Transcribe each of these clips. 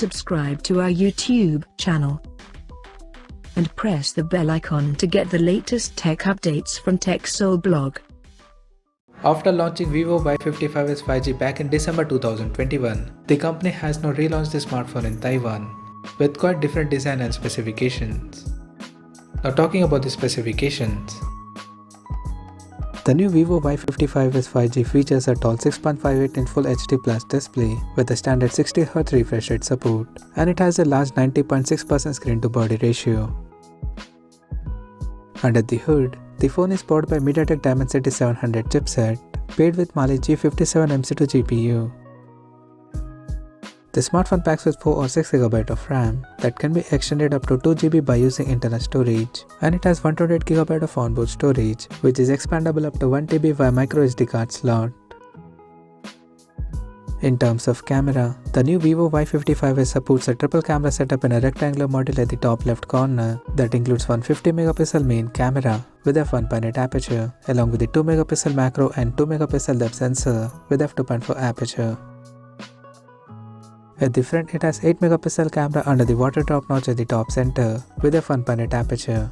subscribe to our YouTube channel and press the bell icon to get the latest tech updates from TechSole blog. After launching Vivo Y55s 5G back in December 2021, the company has now relaunched the smartphone in Taiwan with quite different design and specifications. Now talking about the specifications. The new Vivo Y55s 5G features a tall 6.58-inch Full HD Plus display with a standard 60Hz refresh rate support, and it has a large 90.6% screen-to-body ratio. Under the hood, the phone is powered by MediaTek Dimensity 700 chipset, paired with Mali G57 MC2 GPU. The smartphone packs with 4 or 6GB of RAM that can be extended up to 2GB by using internal storage, and it has 128GB of onboard storage, which is expandable up to 1TB via microSD card slot. In terms of camera, the new Vivo Y55s supports a triple camera setup in a rectangular module at the top left corner that includes 150MP main camera with f1.8 aperture, along with the 2MP macro and 2MP depth sensor with f2.4 aperture. At the front, it has 8MP camera under the water drop notch at the top center with f1.8 aperture.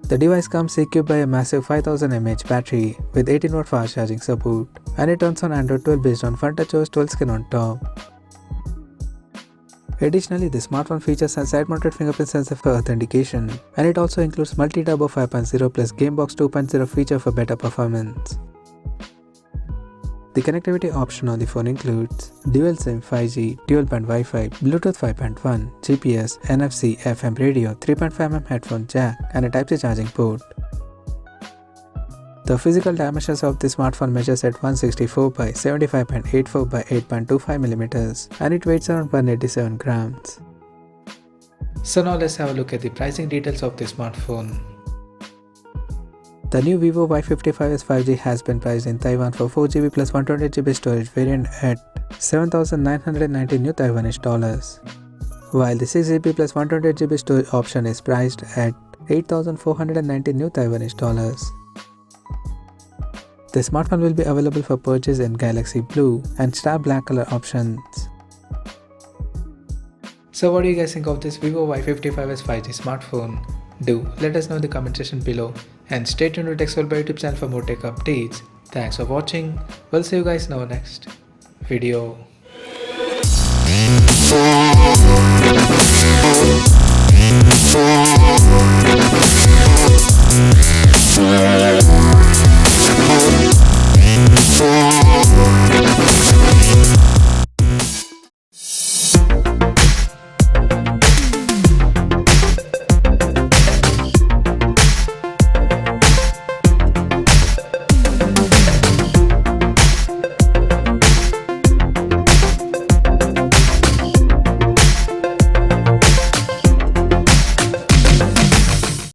The device comes equipped by a massive 5000 mAh battery with 18W fast charging support, and it runs on Android 12 based on Funtouch OS 12 skin on top. Additionally, the smartphone features a side-mounted fingerprint sensor for authentication, and it also includes multi-turbo 5.0 plus Gamebox 2.0 feature for better performance. The connectivity option on the phone includes dual SIM 5G, dual band Wi-Fi, Bluetooth 5.1, GPS, NFC, FM radio, 3.5mm headphone jack, and a Type-C charging port. The physical dimensions of the smartphone measures at 164 by 75.84 by 8.25mm, and it weighs around 187 grams. So now let's have a look at the pricing details of the smartphone. The new Vivo Y55s 5G has been priced in Taiwan for 4GB plus 128GB storage variant at 7,990 new Taiwanese dollars, while the 6GB plus 128GB storage option is priced at 8,490 new Taiwanese dollars. The smartphone will be available for purchase in Galaxy Blue and Star Black color options. So what do you guys think of this Vivo Y55s 5G smartphone? Do let us know in the comment section below, and stay tuned to TechSole YouTube channel for more tech updates. Thanks for watching. We'll see you guys in our next video.